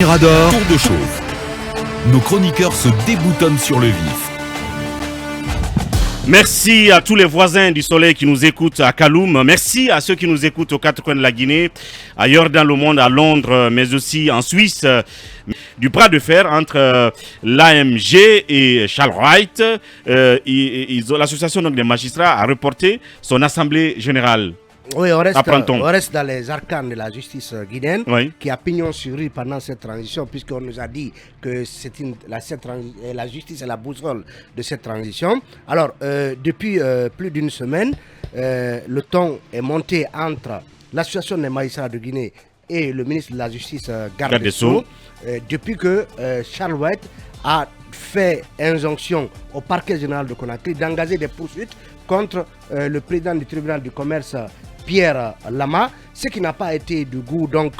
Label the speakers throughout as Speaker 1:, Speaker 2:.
Speaker 1: Mirador, tour de chauffe. Nos chroniqueurs se déboutonnent sur le vif.
Speaker 2: Merci à tous les voisins du soleil qui nous écoutent à Kaloum. Merci à ceux qui nous écoutent aux quatre coins de la Guinée, ailleurs dans le monde, à Londres, mais aussi en Suisse. Du bras de fer entre l'AMG et Charles Wright. L'association des magistrats a reporté son assemblée générale.
Speaker 3: Oui, on reste dans les arcanes de la justice guinéenne, oui, qui a pignon sur rue pendant cette transition, puisqu'on nous a dit que la justice est la boussole de cette transition. Alors, depuis plus d'une semaine, le ton est monté entre l'association des magistrats de Guinée et le ministre de la Justice, Garde des Sceaux, depuis que Charles Wright a fait injonction au parquet général de Conakry d'engager des poursuites contre le président du tribunal du commerce, Pierre Lama, ce qui n'a pas été du goût donc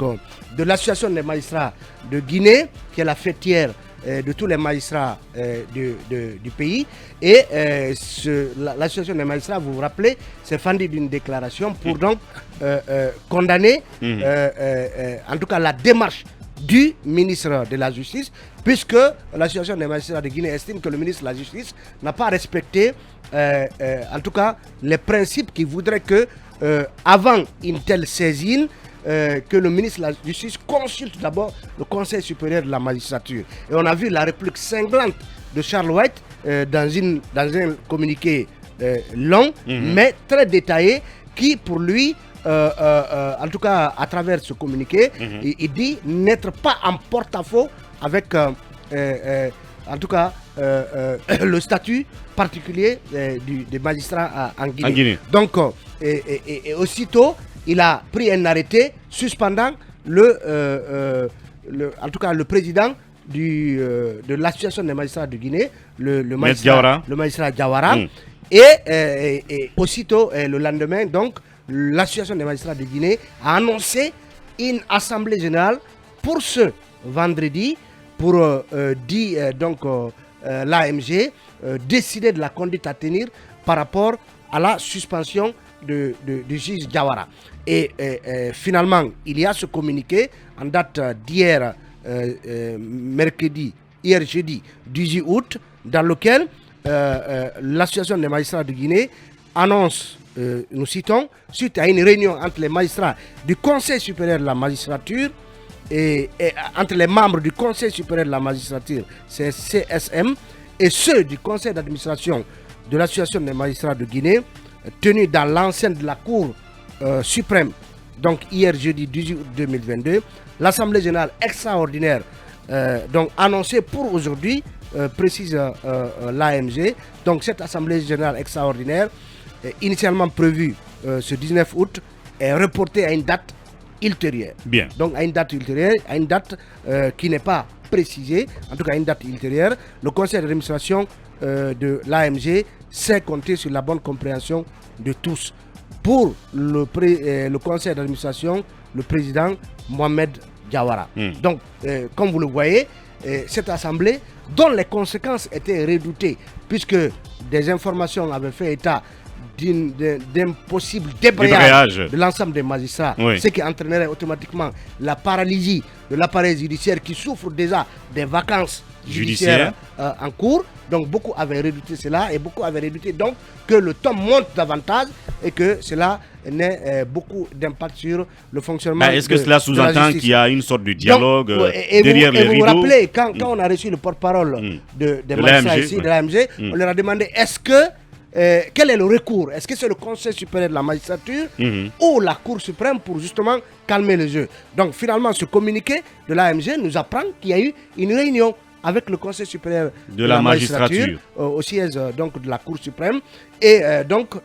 Speaker 3: de l'association des magistrats de Guinée, qui est la fêtière de tous les magistrats du pays. Et l'association des magistrats, vous vous rappelez, s'est fendue d'une déclaration pour donc condamner en tout cas la démarche du ministre de la Justice, puisque l'association des magistrats de Guinée estime que le ministre de la Justice n'a pas respecté en tout cas les principes qui voudraient que avant une telle saisine, que le ministre de la Justice consulte d'abord le Conseil supérieur de la magistrature. Et on a vu la réplique cinglante de Charles Wright dans un communiqué long, mais très détaillé, qui pour lui, en tout cas à travers ce communiqué, il dit n'être pas en porte-à-faux avec en tout cas le statut particulier des magistrats en Guinée. Donc, et aussitôt, il a pris un arrêté suspendant en tout cas le président de l'association des magistrats de Guinée, le magistrat Diawara. Et aussitôt, le lendemain, donc, l'association des magistrats de Guinée a annoncé une assemblée générale pour ce vendredi, pour l'AMG décider de la conduite à tenir par rapport à la suspension du juge Diawara. Et finalement, il y a ce communiqué en date d'hier, jeudi 18 août, dans lequel l'association des magistrats de Guinée annonce, nous citons, suite à une réunion entre les magistrats du Conseil supérieur de la magistrature et entre les membres du Conseil supérieur de la magistrature, c'est CSM, et ceux du Conseil d'administration de l'association des magistrats de Guinée, tenu dans l'enceinte de la Cour suprême, donc hier jeudi 18 août 2022, l'Assemblée générale extraordinaire donc annoncée pour aujourd'hui, précise l'AMG. Donc cette Assemblée générale extraordinaire, initialement prévue ce 19 août, est reportée à une date ultérieure.
Speaker 2: Bien.
Speaker 3: Donc à une date ultérieure, à une date qui n'est pas précisée, en tout cas à une date ultérieure. Le conseil d'administration de l'AMG sait compter sur la bonne compréhension de tous. Pour le conseil d'administration, le président Mohamed Diawara. Donc, comme vous le voyez, cette assemblée, dont les conséquences étaient redoutées, puisque des informations avaient fait état d'un possible débrayage de l'ensemble des magistrats, ce qui entraînerait automatiquement la paralysie de l'appareil judiciaire qui souffre déjà des vacances judiciaires en cours. Donc beaucoup avaient redouté cela et beaucoup avaient redouté donc que le temps monte davantage et que cela n'ait beaucoup d'impact sur le fonctionnement.
Speaker 2: Est-ce que cela sous-entend qu'il y a une sorte de dialogue derrière les rideaux?
Speaker 3: Vous vous rappelez, quand on a reçu le porte-parole de magistrats ici, de l'AMG, on leur a demandé quel est le recours? Est-ce que c'est le Conseil supérieur de la magistrature ou la Cour suprême pour justement calmer le jeu? Donc finalement, ce communiqué de l'AMG nous apprend qu'il y a eu une réunion avec le Conseil supérieur de la magistrature au siège donc, de la Cour suprême. Et donc,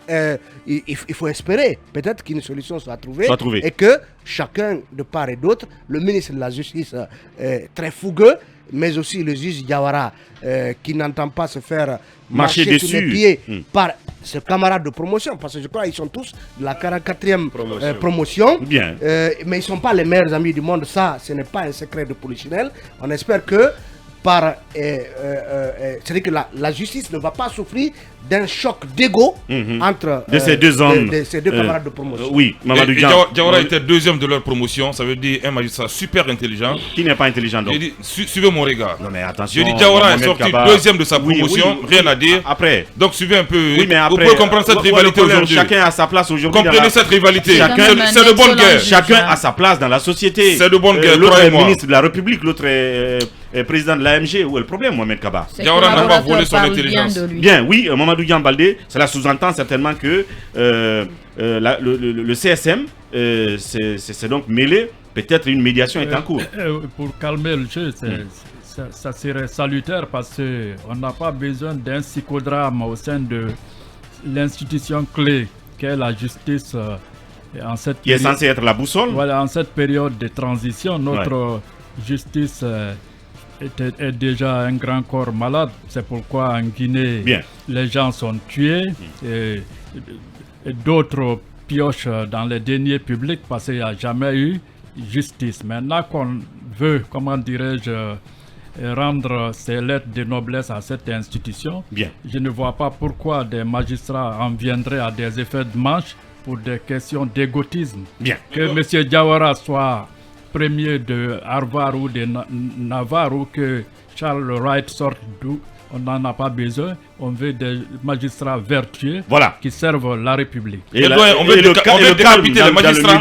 Speaker 3: il faut espérer peut-être qu'une solution soit trouvée et que chacun de part et d'autre, le ministre de la Justice très fougueux, mais aussi le juge Diawara qui n'entend pas se faire marcher sur les pieds par ses camarades de promotion, parce que je crois qu'ils sont tous de la 44e promotion.
Speaker 2: Bien.
Speaker 3: Mais ils ne sont pas les meilleurs amis du monde, ça ce n'est pas un secret de polichinelle. On espère que par... c'est-à-dire que la justice ne va pas souffrir d'un choc d'ego entre
Speaker 2: ces deux hommes,
Speaker 3: de ces deux camarades de promotion.
Speaker 2: Oui, Mamadou
Speaker 4: Diawara était deuxième de leur promotion, ça veut dire un magistrat super intelligent.
Speaker 2: Qui n'est pas intelligent donc.
Speaker 4: Suivez mon regard.
Speaker 2: Non mais attention.
Speaker 4: Je dis Diawara est sorti deuxième de sa promotion, rien à dire.
Speaker 2: Après.
Speaker 4: Donc suivez un peu.
Speaker 2: Oui, mais après,
Speaker 4: vous pouvez comprendre cette rivalité aujourd'hui.
Speaker 2: Chacun a sa place aujourd'hui.
Speaker 4: Comprenez cette rivalité. C'est de bonne guerre.
Speaker 2: Chacun a sa place dans la société.
Speaker 4: C'est de bonne guerre.
Speaker 2: L'autre est ministre de la République, l'autre est président de l'AMG. Où est le problème, Mohamed Kaba?
Speaker 4: Diawara n'a pas volé son intelligence.
Speaker 2: Bien, oui, Mamadou Diambaldé, cela sous-entend certainement que le CSM c'est donc mêlé. Peut-être une médiation est en cours.
Speaker 5: Pour calmer le jeu, ça serait salutaire parce qu'on n'a pas besoin d'un psychodrame au sein de l'institution clé qu'est la justice.
Speaker 2: Qui est censée être la boussole.
Speaker 5: Voilà, en cette période de transition, notre justice est déjà un grand corps malade. C'est pourquoi en Guinée, les gens sont tués et d'autres piochent dans les deniers publics parce qu'il n'y a jamais eu justice. Maintenant qu'on veut, comment dirais-je, rendre ces lettres de noblesse à cette institution, je ne vois pas pourquoi des magistrats en viendraient à des effets de manche pour des questions d'égotisme. Que M. Diawara soit premier de Harvard ou de Navarre ou que Charles Wright sorte d'où, on n'en a pas besoin. On veut des magistrats vertueux qui servent la République.
Speaker 4: On veut décapiter les magistrats.